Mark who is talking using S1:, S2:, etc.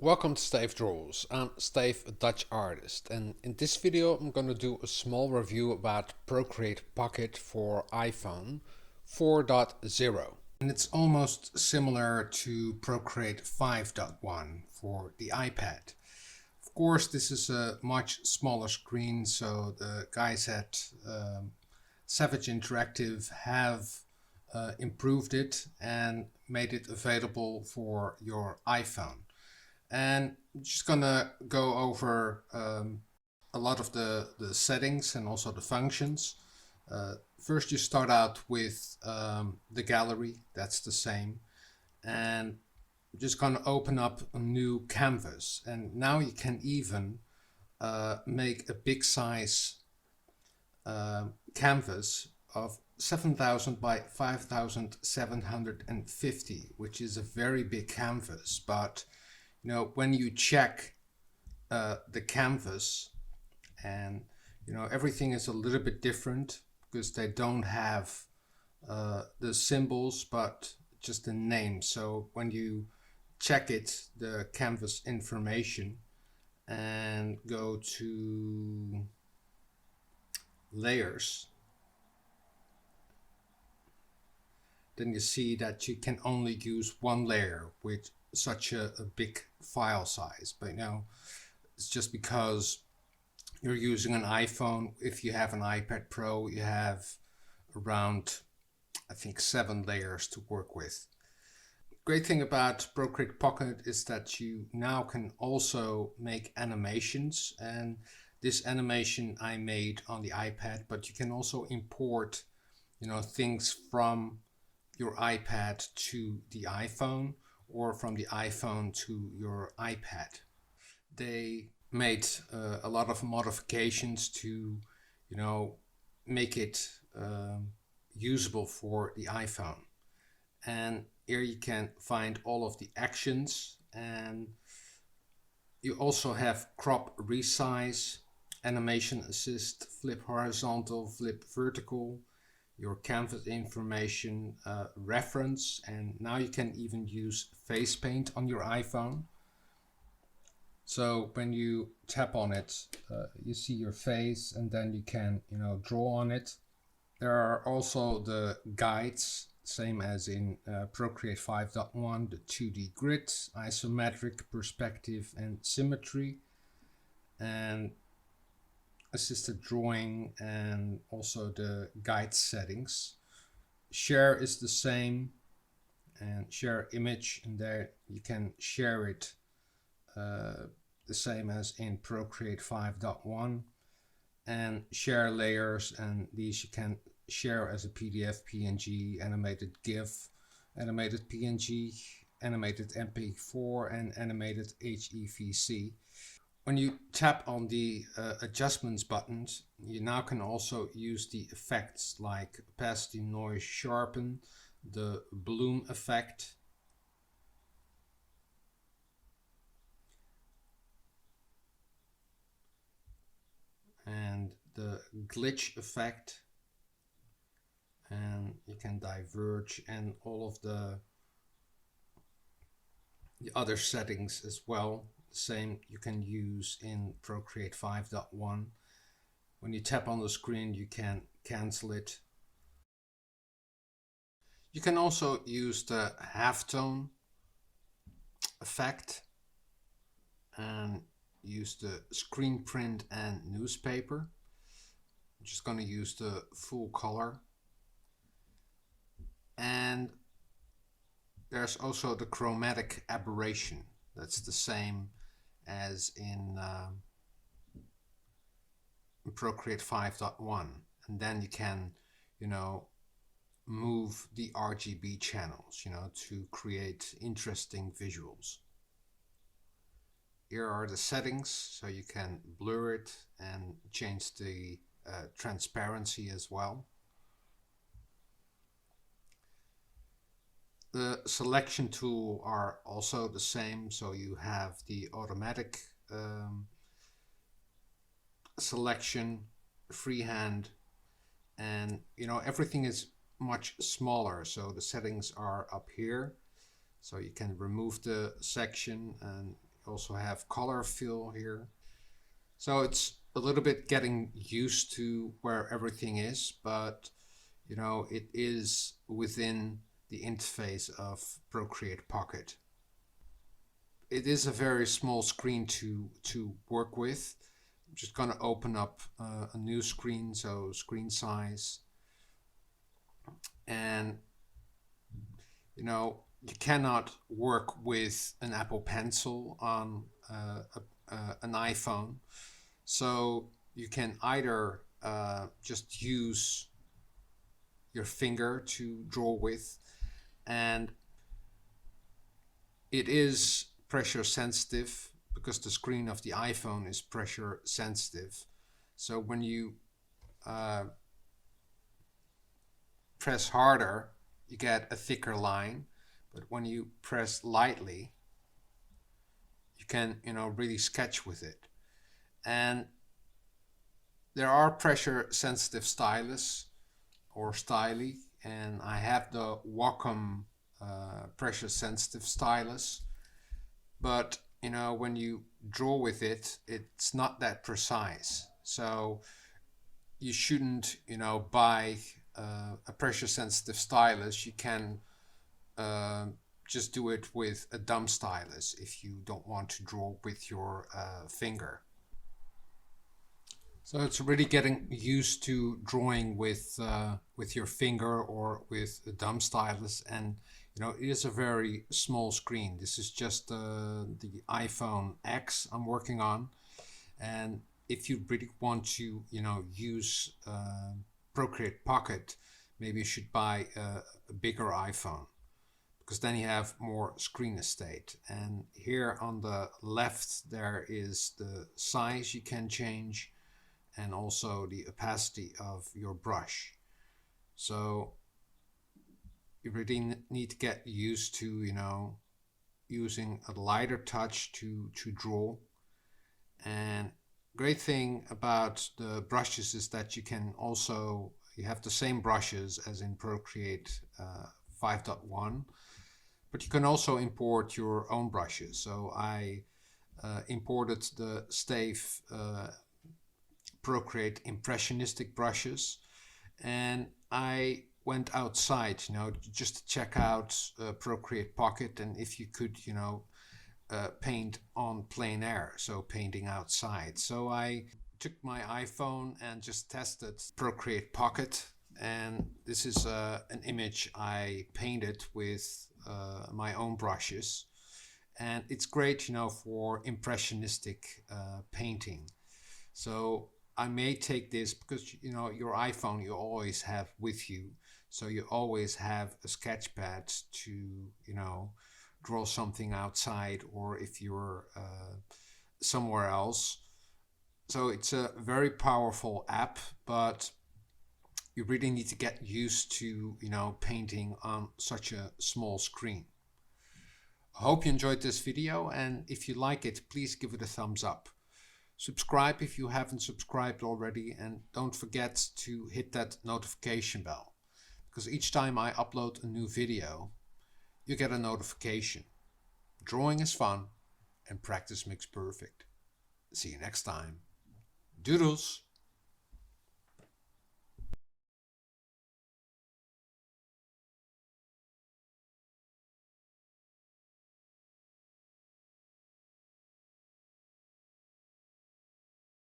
S1: Welcome to Stayf Drawers. I'm Stayf, a Dutch artist, and in this video I'm going to do a small review about Procreate Pocket for iPhone 4.0. And it's almost similar to Procreate 5.1 for the iPad. Of course, this is a much smaller screen, so the guys at Savage Interactive have improved it and made it available for your iPhone. And I'm just gonna go over a lot of the settings and also the functions. First you start out with the gallery, that's the same. And I'm just gonna open up a new canvas. And now you can even make a big size canvas of 7,000 by 5,750, which is a very big canvas. But you know, when you check the canvas, and you know, everything is a little bit different because they don't have the symbols but just the name. So when you check it, the canvas information, and go to layers, then you see that you can only use one layer with such a big file size. But you know, it's just because you're using an iPhone. If you have an iPad Pro, you have around, I think, 7 layers to work with. Great thing about Procreate Pocket is that you now can also make animations, and this animation I made on the iPad, but you can also import, you know, things from your iPad to the iPhone or from the iPhone to your iPad. They made a lot of modifications to, you know, make it usable for the iPhone. And here you can find all of the actions, and you also have crop, resize, animation assist, flip horizontal, flip vertical, your canvas information, reference, and now you can even use face paint on your iPhone. So when you tap on it, you see your face, and then you can, you know, draw on it. There are also the guides, same as in Procreate 5.1, the 2D grid, isometric, perspective, and symmetry, and assisted drawing, and also the guide settings. Share is the same, and share image, and there you can share it the same as in Procreate 5.1, and share layers, and these you can share as a PDF, PNG, animated GIF, animated PNG, animated MP4, and animated HEVC. When you tap on the adjustments buttons, you now can also use the effects like opacity, noise, sharpen, the bloom effect, and the glitch effect, and you can diverge, and all of the other settings as well. Same you can use in Procreate 5.1. When you tap on the screen, you can cancel it. You can also use the halftone effect and use the screen print and newspaper. I'm just going to use the full color. And there's also the chromatic aberration. That's the same as in Procreate 5.1, and then you can, you know, move the RGB channels, you know, to create interesting visuals. Here are the settings, so you can blur it and change the transparency as well. The selection tool are also the same, so you have the automatic selection, freehand, and you know, everything is much smaller, so the settings are up here, so you can remove the section and You also have color fill here. So it's a little bit getting used to where everything is, but you know, it is within the interface of Procreate Pocket. It is a very small screen to work with. I'm just going to open up a new screen, so screen size. And you know, you cannot work with an Apple Pencil on an iPhone. So you can either just use your finger to draw with, and it is pressure sensitive because the screen of the iPhone is pressure sensitive. So when you press harder, you get a thicker line, but when you press lightly, you can, you know, really sketch with it. And there are pressure sensitive stylus or styli, and I have the Wacom pressure sensitive stylus, but you know, when you draw with it, it's not that precise. So you shouldn't, you know, buy a pressure sensitive stylus. You can just do it with a dumb stylus if you don't want to draw with your finger. So it's really getting used to drawing with your finger or with a dumb stylus, and you know, it is a very small screen. This is just the iPhone X I'm working on, and if you really want to, you know, use Procreate Pocket, maybe you should buy a bigger iPhone, because then you have more screen estate. And here on the left there is the size you can change, and also the opacity of your brush. So you really need to get used to, you know, using a lighter touch to draw. And great thing about the brushes is that you have the same brushes as in Procreate 5.1, but you can also import your own brushes. So I imported the Stayf Procreate impressionistic brushes, and I went outside, you know, just to check out Procreate Pocket, and if you could, you know, paint on plein air, so painting outside. So I took my iPhone and just tested Procreate Pocket, and this is an image I painted with my own brushes, and it's great, you know, for impressionistic painting. So I may take this because, you know, your iPhone you always have with you, so you always have a sketch pad to, you know, draw something outside, or if you're somewhere else. So it's a very powerful app, but you really need to get used to, you know, painting on such a small screen. I hope you enjoyed this video, and if you like it, please give it a thumbs up. Subscribe if you haven't subscribed already, and don't forget to hit that notification bell, because each time I upload a new video, you get a notification. Drawing is fun, and practice makes perfect. See you next time. Doodles!